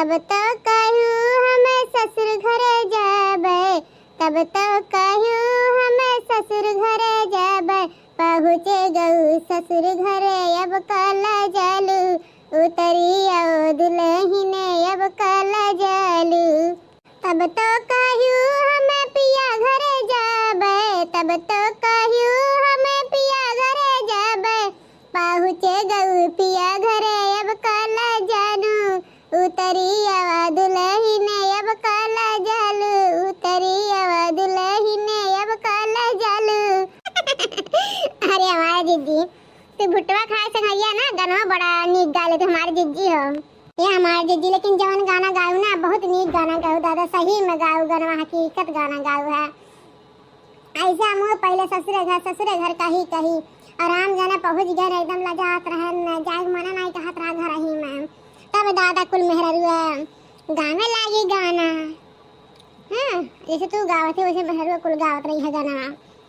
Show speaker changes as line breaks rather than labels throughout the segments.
तब तो कहूँ हमें ससुर घरे जाबे, तब तो कहूँ हमें ससुर घरे जाबे, पहुँचे गऊ ससुर घरे अब कल जालू, उतरी आओ दुल्हने अब कल जालू। तब तो कहूँ हमें पिया घरे जाबे, तब तो कहूँ हमें पिया घरे जाबे, पहुँचे गऊ पिया घरे अब कल जानू, उतरी आवा दुल्हने अब कल जालू, उतरी आवा दुल्हने अब कल जालू। अरे हमारे दीदी तो भुट्टवा खाए संगैया ना गाना बड़ा नीक गा लेते हमारे दीदी हो। ये हमारे दीदी लेकिन जवन गाना गाऊ ना बहुत नीक गाना गाऊ दादा, सही में गाऊ गाना, हकीकत गाना गाऊ है। ऐसा हम पहले ससुरे घर कही आराम जाने पहुँच गए एकदम लजात रहे, जाए मना नहीं कहत रहा घर ही में। तब दादा कुल मेहरुआ गावे लागी गाना, हाँ जैसे तू गावत है वैसे मेहरुआ कुल गावत रही है गाना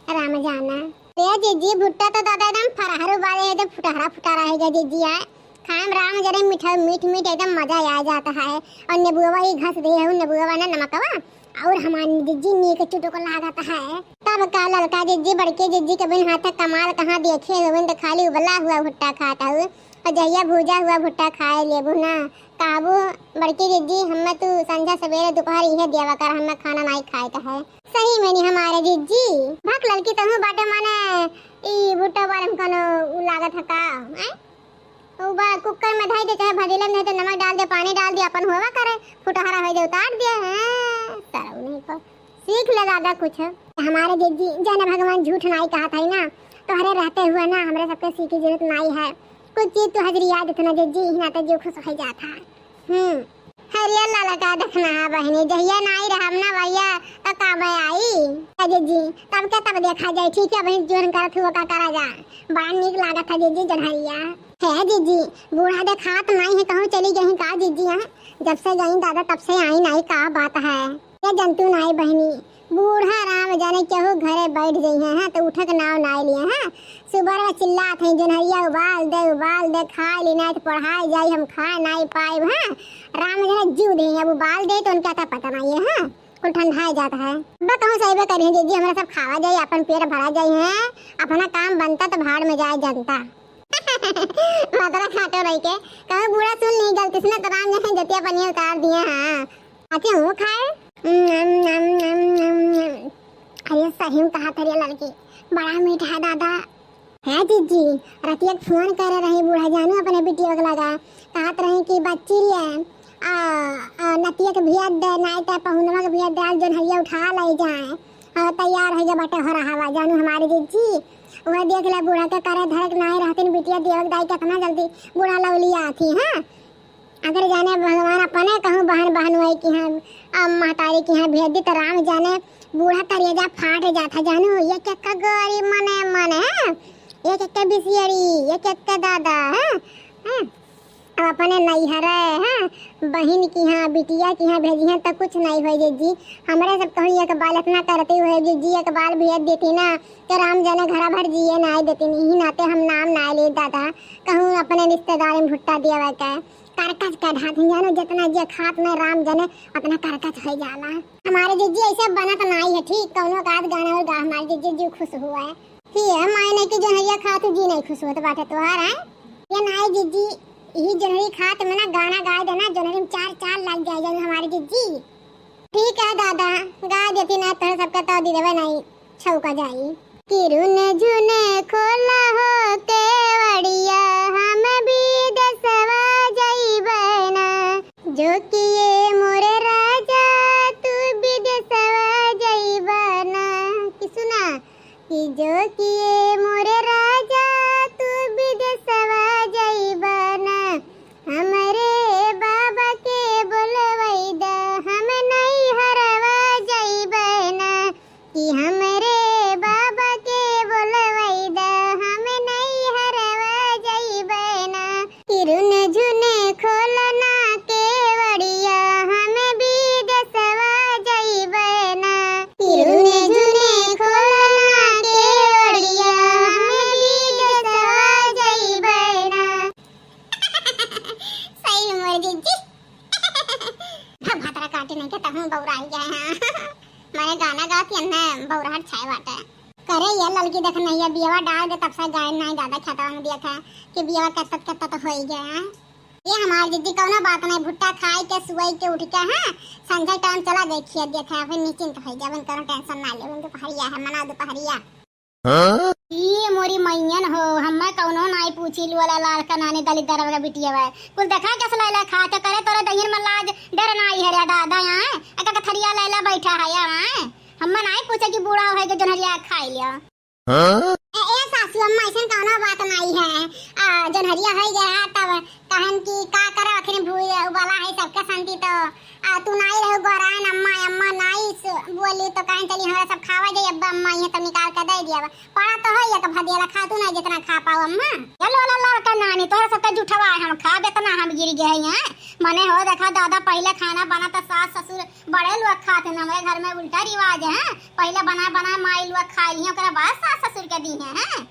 राम जाना। ये जीजी भुट्टा तो दादा एकदम फरहर वाले है, एकदम फुटारा है जीजी है। खाम राम जरे मीठ एकदम मजा आ जाता है। और नेबुआ ही घस दे है, नेबुआ ना नमकवा और हमारी जीजी नीक चुटो को लगाता है। तब का लड़का जीजी बड़के जीजी के बिन हाथ कमाल कहाँ देखे गोविंद, खाली उबला हुआ भुट्टा खाता हूँ और जहिया भूजा हुआ भुट्टा खाए लेबू ना काबू बड़की जीजी हमें तू संझा सवेरे दोपहर यह देवा कर, हमें खाना नहीं खाए तो है। सही में नहीं हमारे जीजी भक लड़की तहु बाटे माने ई भुट्टा बारे में कनो लागत है का हैं? उबा कुकर में धाई दे चाहे भजीला में तो नमक डाल दे, पानी डाल दे, अपन होवा करे फुटहरा हो जाए उतार दिया है। सरऊ नहीं को सीख ले दादा कुछ। हमारे जीजी जाने भगवान झूठ नहीं कहा था ना, तो हरे रहते हुए ना हमारे सबके सीख की जरूरत नहीं है। कुछ चीज तो हजरी याद इतना जीजी ना तो जो खुश हो जाता। हरिया लाला का देखना है बहनी, जहिया नहीं रहा ना भैया तो काम आई जीजी तब क्या तब देखा जाए। ठीक है बहन जोन करत हुआ का करा जा, बड़ा नीक लागत है जीजी जनहरिया है। जीजी बूढ़ा दे खात नहीं है, कहूँ चली गई का जीजी है? जब से गई दादा तब से आई नहीं, का बात है ये जंतु नहीं बहनी। बूढ़ा राम जाने केहू घरे बैठ गई है तो उठक नाव नाई लिए हैं। सुबह में चिल्लात है जनहरिया उबाल दे खाए लेना तो पढ़ाई जाई, हम खा नहीं पाए हैं। राम जाने जीव दे अब उबाल दे तो उनका पता नहीं है, कुल ठंडा जाता है। कहूँ सही करिए जीजी हमारा सब खावा जाए, अपन पेट भरा जाए है, अपना काम बनता तो भाड़ में जाए जनता। मातरा खाटो रही के कहूँ बूढ़ा सुन नहीं गलती से तो राम जैसे जतिया पनिया उतार दिए हैं। अच्छा हूँ खाए अरे सही में कहा था लड़की बड़ा मीठा है दादा है। जीजी रतिया फोन कर रही बूढ़ा जानू अपने बेटियों को लगा कहत रही कि बच्ची नतिया के भिया दे नहीं तो पहुनवा के भिया डाल जो हरिया उठा ले जाए और तैयार है जब बटे हो रहा जानू हमारे जीजी। वह देख ले बूढ़ा के करे धड़क नहीं रहती बिटिया देवक दाई कितना जल्दी बूढ़ा लवलिया आती है। अगर जाने भगवान अपने कहूँ बहन वही की है महतारी की है भेज दी तो राम जाने बूढ़ा करिएगा फाट जाता जानू। ये क्या गौरी मन है, ये क्या बिसियरी, ये क्या दादा है अब अपने नैहर है बहन की यहाँ बिटिया की यहाँ भेजी है तो कुछ नहीं हो जीजी। हमारे सब कहूँ एक बाल इतना करते हुए जीजी एक बाल भेज देती ना तो राम जाने घर भर जिए ना देती नहीं नाते हम नाम ना ले दादा कहूँ अपने रिश्तेदारी में भुट्टा दिया हुआ का करकच का ढात जानो जितना जे खात में राम जाने अपना करकच हो जाला। हमारे जीजी ऐसे बना तो नहीं है ठीक कौनो का गाना और गा हमारे जीजी जी खुश हुआ है ठीक है। मायने की जो है खात जी नहीं खुश होता बाटे तोहार है ये नहीं जीजी यही जनवरी खात में ना गाना गा देना जनवरी में 4 लग जाए जाने हमारी जीजी। ठीक है दादा गा देती ना तो सबका तो दी देवे नहीं छौका जाई। किरुन झुने खोला हो केवड़िया हम भी दसवा जाइबना जो किए मोरे राजा तू भी दसवा जाइबना कि सुना कि जो किए मोरे राजा तू भी दसवा जाइबना हमारे बाबा के बोलवैदा हम नहीं हरवा जाइबना कि हमारे बाबा के बोलवैदा हम नहीं हरवा जाइबना। किरुन झुने खोलना केवड़िया हम भी दसवा जाइबना किरुन झुने खोलना केवड़िया हम हट छाए बाटे करे ये लड़की देख नहीं है बियावा डाल दे तब से गाय नहीं ज्यादा खाता में देखा कि बियावा कत्ता तो हो ही गया। ये हमारी दीदी कौनो बात नहीं भुट्टा खाए के सुई के उठ के है संध्या टाइम चला देखिए देखा फिर निश्चिंत हो जावन करो टेंशन ना ले दोपहरिया है मना दोपहरिया। ये मोरी मैयन हो हम्मे कौनो नहीं पूछी वाला लाल का नानी दलित दरवा बिटिया है कुल देखा कैसे लैला खा के करे तोरे दहिर में लाज डर नहीं है रे दादा यहां एका के थरिया लैला बैठा है यहां हम्मे नहीं पूछे कि बूढ़ा है के जनहरिया खाई लिया। ए सासू अम्मा ऐसन कौनो बात नहीं है जनहरिया है गया तब कहन की का करे अखने भूल उबाला है सबका शांति तो तू नहीं रहो गोरान अम्मा अम्मा नहीं बोली तो कहन चली हमरा सब खावा जाए अब्बा अम्मा ये तो निकाल के दे दिया पड़ा तो है या तो भदियाला खा तू ना जितना खा पाओ अम्मा चलो ला का नानी तोरा सब का झूठवा हम खा बेतना हम गिर गए हैं मने हो देखा दादा पहले खाना बना तो सास ससुर बड़े लोग खाते ना हमारे घर में उल्टा रिवाज है पहले बना बना माई लोग खा लिया ओकरा बाद सास ससुर के दी हैं।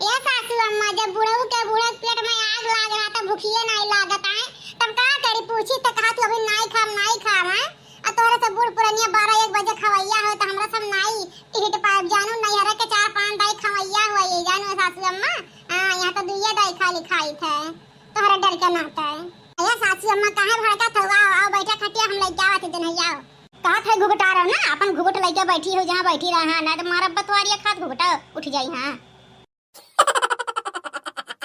ये सासू अम्मा जब बूढ़ऊ के बूढ़े पेट में आग लाग रहा तो भूखिए नहीं लागत है तब का करी पूछी तो कहा तू अभी नहीं खाम है आ तोरे से बूढ़ पुरानिया 12-1 बजे खवैया हो तो हमरा सब नहीं टिकट पाए जानू नहीं हरे के 4-5 दाई खवैया हुआ ये जानू सासू अम्मा यहां तो दुइये दाई खाली खाई थे तोहरा डर के नाता है। ये सासू अम्मा काहे भड़का थवा आओ बैठा खटिया हम ले जावत जनैया कहा थे घुघटा रहो ना अपन घुघट लेके बैठी हो जहां बैठी रहा ना तो मारा बतवारिया खात घुघटा उठ जाई हां।